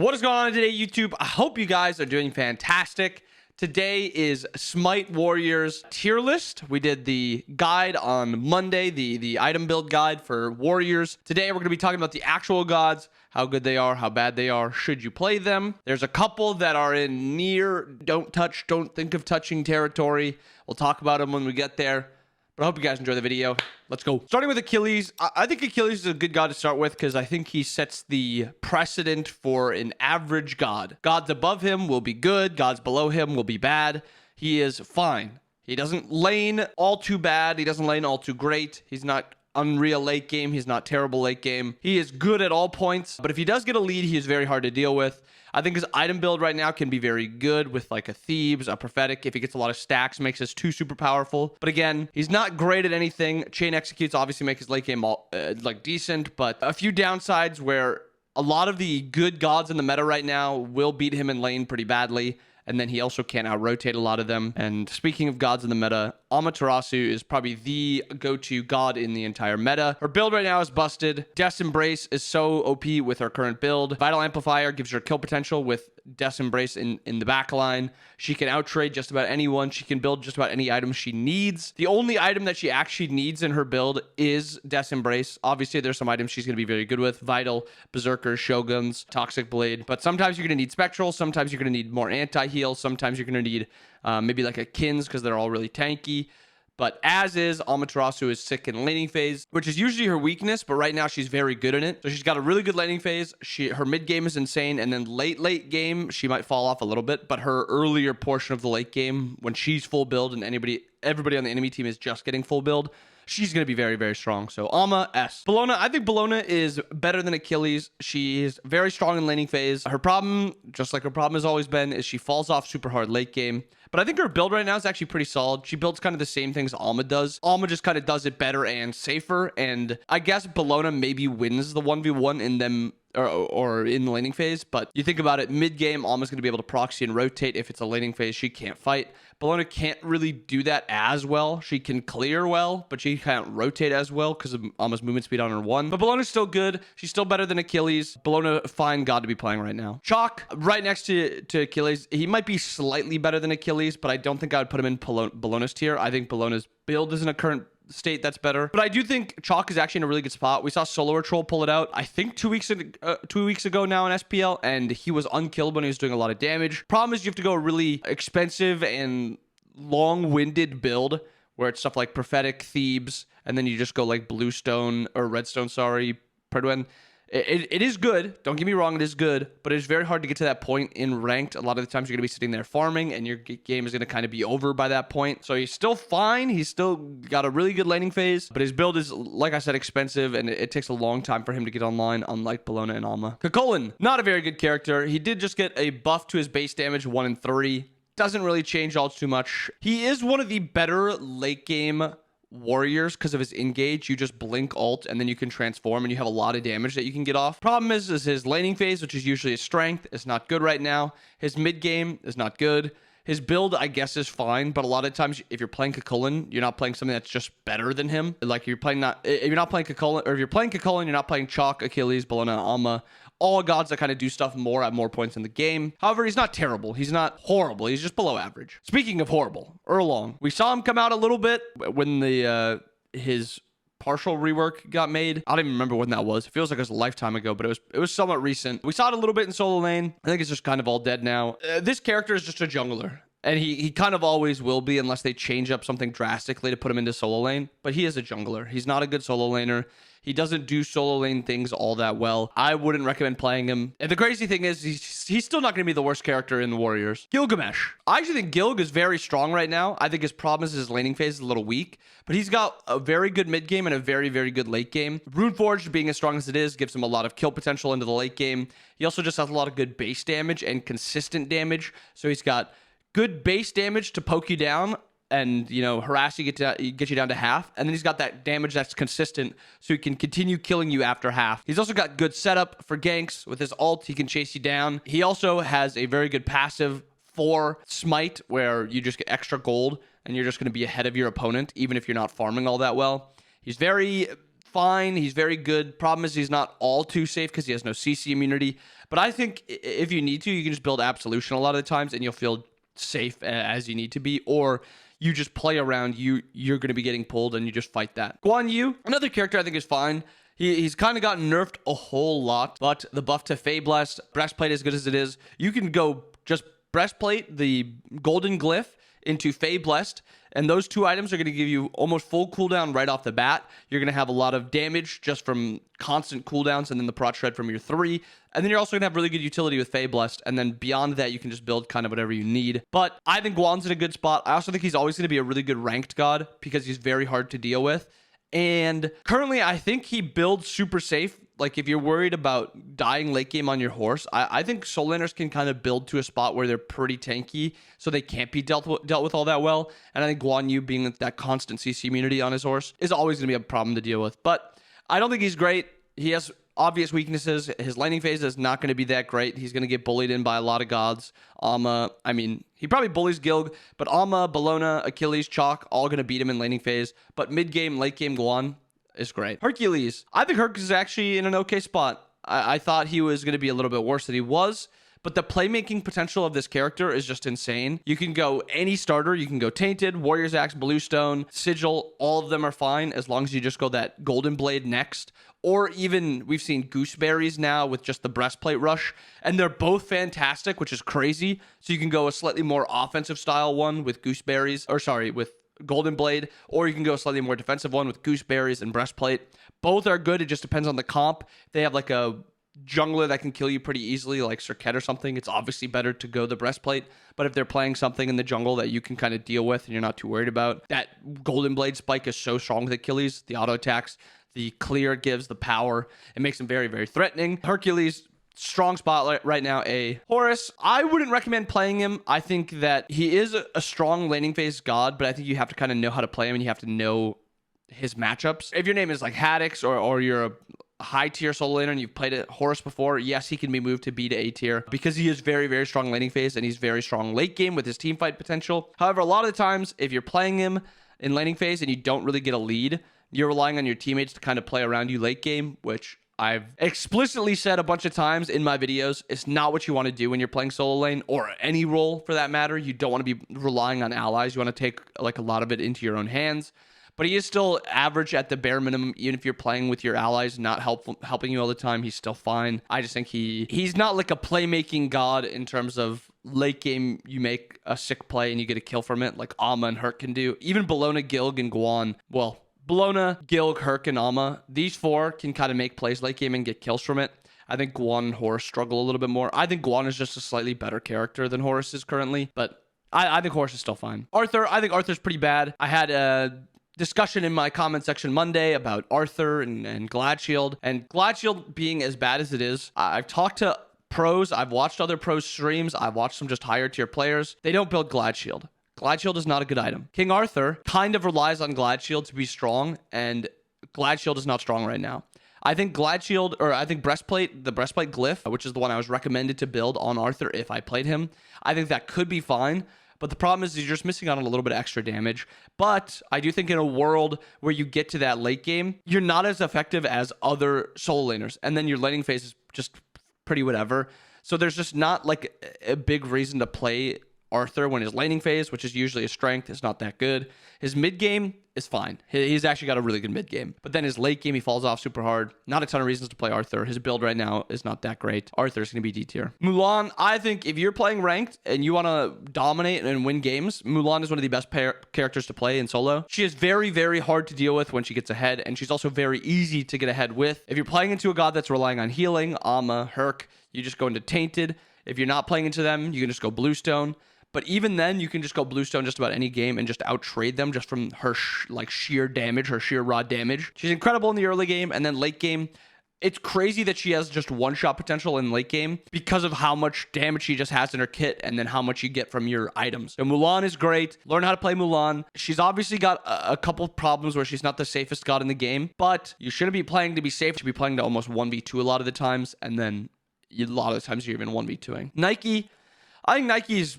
What is going on today, YouTube? I hope you guys are doing fantastic. Today is Smite Warriors tier list. We did the guide on Monday, the item build guide for Warriors. Today, we're going to be talking about the actual gods, how good they are, how bad they are, should you play them. There's a couple that are in near, don't touch, don't think of touching territory. We'll talk about them when we get there. But I hope you guys enjoy the video. Let's go. Starting with Achilles. I think Achilles is a good god to start with because I think he sets the precedent for an average god. Gods above him will be good. Gods below him will be bad. He is fine. He doesn't lane all too bad. He doesn't lane all too great. He's not unreal late game. He's not terrible late game. He is good at all points. But if he does get a lead, he is very hard to deal with. I think his item build right now can be very good with like a Thebes, a Prophetic. If he gets a lot of stacks, makes us too super powerful. But again, he's not great at anything. Chain executes obviously make his late game like decent, but a few downsides where a lot of the good gods in the meta right now will beat him in lane pretty badly. And then he also can't out-rotate a lot of them. And speaking of gods in the meta, Amaterasu is probably the go-to god in the entire meta. Her build right now is busted. Death's Embrace is so OP with her current build. Vital Amplifier gives her kill potential with Death's Embrace in the back line. She can out-trade just about anyone. She can build just about any item she needs. The only item that she actually needs in her build is Death's Embrace. Obviously, there's some items she's going to be very good with. Vital, Berserker, Shoguns, Toxic Blade. But sometimes you're going to need Spectral. Sometimes you're going to need more anti-heal. Sometimes you're going to need maybe like a Kins because they're all really tanky. But as is, Amaterasu is sick in laning phase, which is usually her weakness, but right now she's very good in it. So she's got a really good laning phase. Her mid game is insane, and then late game, she might fall off a little bit, but her earlier portion of the late game, when she's full build and everybody on the enemy team is just getting full build, she's going to be very, very strong. So Alma, S. Bellona, I think Bellona is better than Achilles. She's very strong in laning phase. Her problem, just like her problem has always been, is she falls off super hard late game. But I think her build right now is actually pretty solid. She builds kind of the same things Alma does. Alma just kind of does it better and safer. And I guess Bellona maybe wins the 1v1 in them or in the laning phase. But you think about it, mid-game, Alma's going to be able to proxy and rotate. If it's a laning phase, she can't fight. Bellona can't really do that as well. She can clear well, but she can't rotate as well because of Alma's movement speed on her 1. But Bellona's still good. She's still better than Achilles. Bellona, fine god to be playing right now. Chalk, right next to Achilles. He might be slightly better than Achilles, but I don't think I would put him in Bellona's tier. I think Bellona's build is in a current state that's better, but I do think Chalk is actually in a really good spot. We saw Solo Troll pull it out, I think 2 weeks ago now in SPL, and he was unkillable when he was doing a lot of damage. Problem is you have to go a really expensive and long-winded build where it's stuff like Prophetic, Thebes, and then you just go like Bluestone or Redstone, sorry, Perduen. It is good. Don't get me wrong, it is good, but it's very hard to get to that point in ranked. A lot of the times you're going to be sitting there farming, and your game is going to kind of be over by that point. So he's still fine. He's still got a really good laning phase, but his build is, like I said, expensive, and it takes a long time for him to get online, unlike Bellona and Alma. Cuchulainn, not a very good character. He did just get a buff to his base damage, 1 and 3. Doesn't really change all too much. He is one of the better late game warriors because of his engage. You just blink alt and then you can transform and you have a lot of damage that you can get off. Problem is his laning phase, which is usually his strength, is not good right now. His mid game is not good. His build, I guess, is fine, but a lot of times if you're playing Cuchulainn, you're not playing something that's just better than him. Like if you're playing Cuchulainn, or if you're playing Cuchulainn, you're not playing Chalk, Achilles, Bellona, Alma. All gods that kind of do stuff more at more points in the game. However, he's not terrible. He's not horrible. He's just below average. Speaking of horrible, Erlong. We saw him come out a little bit when his partial rework got made. I don't even remember when that was. It feels like it was a lifetime ago, but it was somewhat recent. We saw it a little bit in solo lane. I think it's just kind of all dead now. This character is just a jungler. And he kind of always will be unless they change up something drastically to put him into solo lane. But he is a jungler. He's not a good solo laner. He doesn't do solo lane things all that well. I wouldn't recommend playing him. And the crazy thing is, he's still not going to be the worst character in the Warriors. Gilgamesh. I actually think Gilg is very strong right now. I think his problem is his laning phase is a little weak. But he's got a very good mid game and a very, very good late game. Runeforged, being as strong as it is, gives him a lot of kill potential into the late game. He also just has a lot of good base damage and consistent damage. So he's got good base damage to poke you down and, you know, harass you, get you down to half. And then he's got that damage that's consistent, so he can continue killing you after half. He's also got good setup for ganks. With his ult, he can chase you down. He also has a very good passive for Smite, where you just get extra gold, and you're just going to be ahead of your opponent, even if you're not farming all that well. He's very fine. He's very good. Problem is he's not all too safe because he has no CC immunity. But I think if you need to, you can just build Absolution a lot of the times and you'll feel safe as you need to be. Or you just play around, you're going to be getting pulled and you just fight that. Guan Yu, another character I think is fine. He's kind of gotten nerfed a whole lot, but the buff to Fey Blessed, Breastplate as good as it is, you can go just Breastplate, the Golden Glyph, into Fey Blessed, and those two items are going to give you almost full cooldown right off the bat. You're going to have a lot of damage just from constant cooldowns, and then the Prot Shred from your 3, and then you're also going to have really good utility with Fey Blessed, and then beyond that, you can just build kind of whatever you need. But I think Guan's in a good spot. I also think he's always going to be a really good ranked god because he's very hard to deal with. And currently, I think he builds super safe. Like, if you're worried about dying late game on your horse, I think soul laners can kind of build to a spot where they're pretty tanky, so they can't be dealt with all that well. And I think Guan Yu being that constant CC immunity on his horse is always going to be a problem to deal with. But I don't think he's great. He has obvious weaknesses. His laning phase is not going to be that great. He's going to get bullied in by a lot of gods. I mean, he probably bullies Gilg, but Alma, Bellona, Achilles, Chalk, all going to beat him in laning phase. But mid game, late game Guan is great. Hercules. I think Hercules is actually in an okay spot. I thought he was going to be a little bit worse than he was, but the playmaking potential of this character is just insane. You can go any starter. You can go Tainted, Warrior's Axe, Bluestone, Sigil. All of them are fine as long as you just go that Golden Blade next. Or even we've seen Gooseberries now with just the Breastplate Rush, and they're both fantastic, which is crazy. So you can go a slightly more offensive style one with Gooseberries, or sorry, with Golden Blade, or you can go a slightly more defensive one with Gooseberries and Breastplate. Both are good. It just depends on the comp. They have like a jungler that can kill you pretty easily, like Circuit or something. It's obviously better to go the Breastplate, but if they're playing something in the jungle that you can kind of deal with and you're not too worried about, that Golden Blade spike is so strong with Achilles. The auto attacks, the clear gives the power. It makes him very, very threatening. Hercules, strong spot right now. Horus, I wouldn't recommend playing him. I think that he is a strong laning phase god, but I think you have to kind of know how to play him and you have to know his matchups. If your name is like Haddix or you're a high tier solo laner and you've played it Horus before, yes, he can be moved to B to A tier because he is very, very strong laning phase and he's very strong late game with his team fight potential. However, a lot of the times, if you're playing him in laning phase and you don't really get a lead, you're relying on your teammates to kind of play around you late game, which I've explicitly said a bunch of times in my videos. It's not what you want to do when you're playing solo lane or any role for that matter. You don't want to be relying on allies. You want to take like a lot of it into your own hands. But he is still average at the bare minimum. Even if you're playing with your allies, not helping you all the time, he's still fine. I just think he's not like a playmaking god in terms of late game you make a sick play and you get a kill from it like Alma and Herc can do. Even Bellona, Gilg, and Guan, well, Bellona, Gilg, Herc, and Alma, these four can kind of make plays late game and get kills from it. I think Guan and Horus struggle a little bit more. I think Guan is just a slightly better character than Horus is currently, but I think Horus is still fine. Arthur, I think Arthur's pretty bad. I had a discussion in my comment section Monday about Arthur and Gladshield, and Gladshield being as bad as it is. I've talked to pros, I've watched other pros streams, I've watched some just higher tier players. They don't build Gladshield. Gladshield is not a good item. King Arthur kind of relies on Gladshield to be strong, and Gladshield is not strong right now. I think Gladshield, or I think Breastplate, the Breastplate Glyph, which is the one I was recommended to build on Arthur if I played him, I think that could be fine. But the problem is you're just missing out on a little bit of extra damage. But I do think in a world where you get to that late game, you're not as effective as other solo laners. And then your laning phase is just pretty whatever. So there's just not like a big reason to play Arthur when his laning phase, which is usually a strength, is not that good. His mid game is fine. He's actually got a really good mid game. But then his late game, he falls off super hard. Not a ton of reasons to play Arthur. His build right now is not that great. Arthur's going to be D tier. Mulan, I think if you're playing ranked and you want to dominate and win games, Mulan is one of the best characters to play in solo. She is very, very hard to deal with when she gets ahead, and she's also very easy to get ahead with. If you're playing into a god that's relying on healing, Amma, Herc, you just go into Tainted. If you're not playing into them, you can just go Bluestone. But even then, you can just go Bluestone just about any game and just out-trade them just from her sheer damage, her sheer raw damage. She's incredible in the early game, and then late game, it's crazy that she has just one-shot potential in late game because of how much damage she just has in her kit and then how much you get from your items. So Mulan is great. Learn how to play Mulan. She's obviously got a couple problems where she's not the safest god in the game, but you shouldn't be playing to be safe. You should be playing to almost 1v2 a lot of the times, and then a lot of the times you're even 1v2ing. Nike, I think Nike's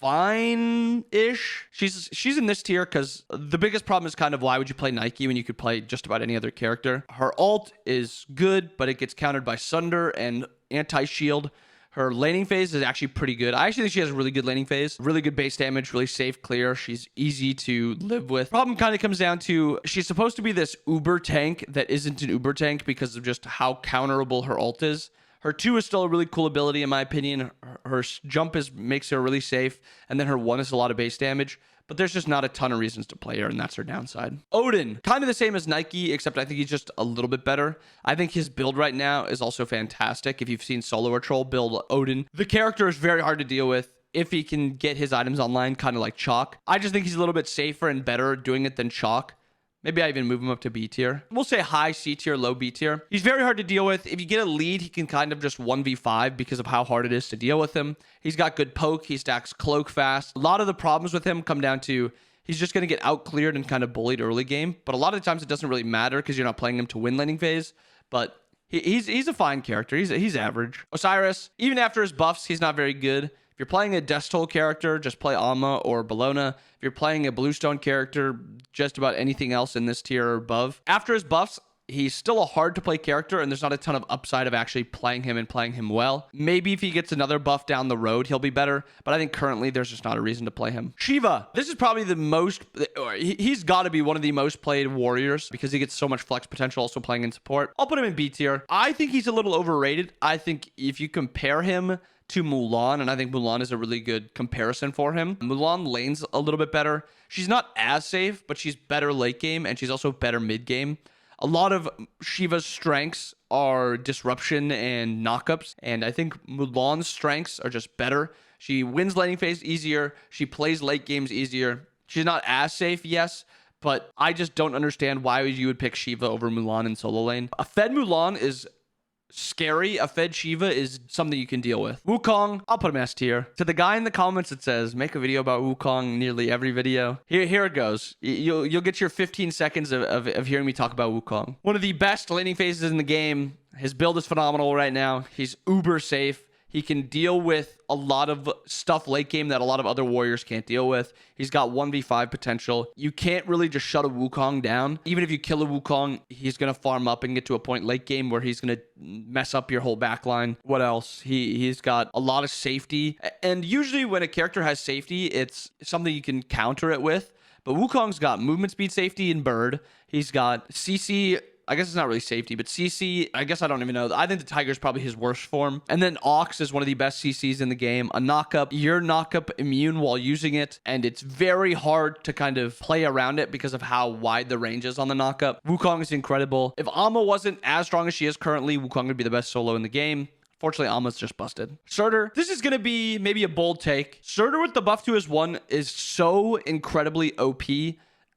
fine-ish. She's in this tier because the biggest problem is kind of why would you play Nike when you could play just about any other character? Her ult is good, but it gets countered by Sunder and anti-shield. Her laning phase is actually pretty good. I actually think she has a really good laning phase. Really good base damage, really safe clear. She's easy to live with. Problem kind of comes down to she's supposed to be this uber tank that isn't an uber tank because of just how counterable her ult is. Her 2 is still a really cool ability in my opinion. Her jump makes her really safe, and then her 1 is a lot of base damage. But there's just not a ton of reasons to play her, and that's her downside. Odin, kind of the same as Nike, except I think he's just a little bit better. I think his build right now is also fantastic. If you've seen Solo or Troll build Odin, the character is very hard to deal with if he can get his items online, kind of like Chalk. I just think he's a little bit safer and better doing it than Chalk. Maybe I even move him up to B tier. We'll say high C tier, low B tier. He's very hard to deal with. If you get a lead, he can kind of just 1v5 because of how hard it is to deal with him. He's got good poke. He stacks cloak fast. A lot of the problems with him come down to he's just going to get out cleared and kind of bullied early game. But a lot of the times it doesn't really matter because you're not playing him to win laning phase. But he's a fine character. He's average. Osiris, even after his buffs, he's not very good. If you're playing a Destol character, just play Alma or Bellona. If you're playing a Bluestone character, just about anything else in this tier or above. After his buffs, he's still a hard to play character, and there's not a ton of upside of actually playing him and playing him well. Maybe if he gets another buff down the road, he'll be better, but I think currently there's just not a reason to play him. Shiva, this is probably the most, he's got to be one of the most played warriors because he gets so much flex potential also playing in support. I'll put him in B tier. I think he's a little overrated. I think if you compare him to Mulan, and I think Mulan is a really good comparison for him. Mulan lanes a little bit better. She's not as safe, but she's better late game, and she's also better mid game. A lot of Shiva's strengths are disruption and knockups, and I think Mulan's strengths are just better. She wins laning phase easier. She plays late games easier. She's not as safe, yes, but I just don't understand why you would pick Shiva over Mulan in solo lane. A fed Mulan is scary. A fed Shiva is something you can deal with. Wukong, I'll put him S tier. To the guy in the comments that says, make a video about Wukong nearly every video. Here it goes. You'll get your 15 seconds of hearing me talk about Wukong. One of the best laning phases in the game. His build is phenomenal right now. He's uber safe. He can deal with a lot of stuff late game that a lot of other warriors can't deal with. He's got 1v5 potential. You can't really just shut a Wukong down. Even if you kill a Wukong, he's going to farm up and get to a point late game where he's going to mess up your whole backline. What else? He's got a lot of safety. And usually when a character has safety, it's something you can counter it with. But Wukong's got movement speed safety in Bird. He's got CC. I guess it's not really safety, but CC, I guess I don't even know. I think the Tiger's probably his worst form. And then Ox is one of the best CCs in the game. A knockup, you're knockup immune while using it, and it's very hard to kind of play around it because of how wide the range is on the knockup. Wukong is incredible. If Alma wasn't as strong as she is currently, Wukong would be the best solo in the game. Fortunately, Alma's just busted. Surtur, this is going to be maybe a bold take. Surtur with the buff to his 1 is so incredibly OP.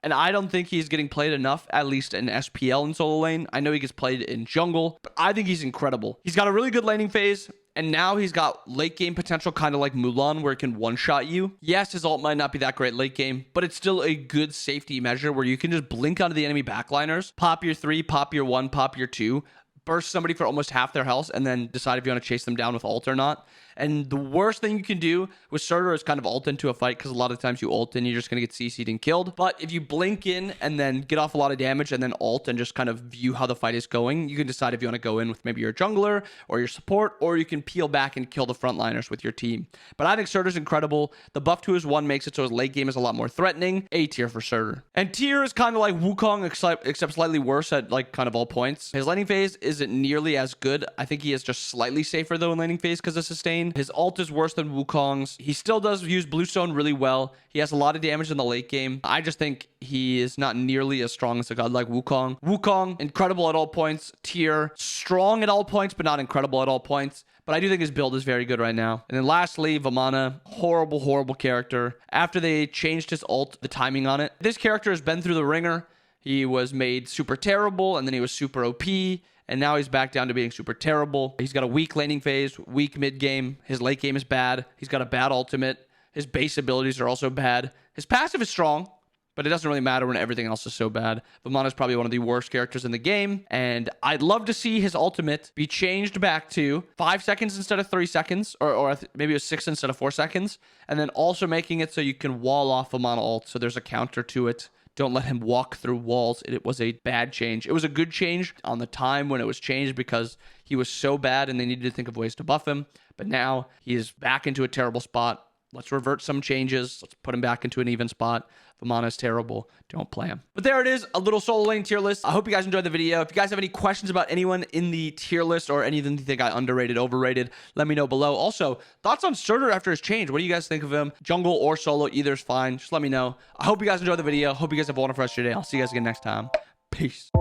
And I don't think he's getting played enough, at least in SPL in solo lane. I know he gets played in jungle, but I think he's incredible. He's got a really good laning phase, and now he's got late game potential, kind of like Mulan, where it can one-shot you. Yes, his ult might not be that great late game, but it's still a good safety measure where you can just blink onto the enemy backliners, pop your 3, pop your 1, pop your 2, burst somebody for almost half their health, and then decide if you want to chase them down with ult or not. And the worst thing you can do with Surtur is kind of ult into a fight, because a lot of times you ult and you're just going to get CC'd and killed. But if you blink in and then get off a lot of damage and then ult and just kind of view how the fight is going, you can decide if you want to go in with maybe your jungler or your support, or you can peel back and kill the frontliners with your team. But I think Surtur's incredible. The buff to his 1 makes it so his late game is a lot more threatening. A tier for Surtur. And tier is kind of like Wukong, except slightly worse at like kind of all points. His laning phase isn't nearly as good. I think he is just slightly safer though in laning phase because of sustain. His ult is worse than Wukong's. He still does use Bluestone really well. He has a lot of damage in the late game. I just think he is not nearly as strong as a god like Wukong. Wukong, incredible at all points. Tier, strong at all points, but not incredible at all points. But I do think his build is very good right now. And then lastly, Vamana, horrible, horrible character. After they changed his ult, the timing on it. This character has been through the ringer. He was made super terrible, and then he was super OP. And now he's back down to being super terrible. He's got a weak laning phase, weak mid game. His late game is bad. He's got a bad ultimate. His base abilities are also bad. His passive is strong, but it doesn't really matter when everything else is so bad. Vamana is probably one of the worst characters in the game, and I'd love to see his ultimate be changed back to 5 seconds instead of 3 seconds, or maybe it was 6 instead of 4 seconds, and then also making it so you can wall off Vamana ult, so there's a counter to it. Don't let him walk through walls. It was a bad change. It was a good change on the time when it was changed because he was so bad and they needed to think of ways to buff him, but now he is back into a terrible spot. Let's revert some changes. Let's put him back into an even spot. Vamana is terrible. Don't play him. But there it is, a little solo lane tier list. I hope you guys enjoyed the video. If you guys have any questions about anyone in the tier list or anything you think I underrated, overrated, let me know below. Also, thoughts on Surtur after his change. What do you guys think of him? Jungle or solo, either is fine. Just let me know. I hope you guys enjoyed the video. Hope you guys have a wonderful rest of your day. I'll see you guys again next time. Peace.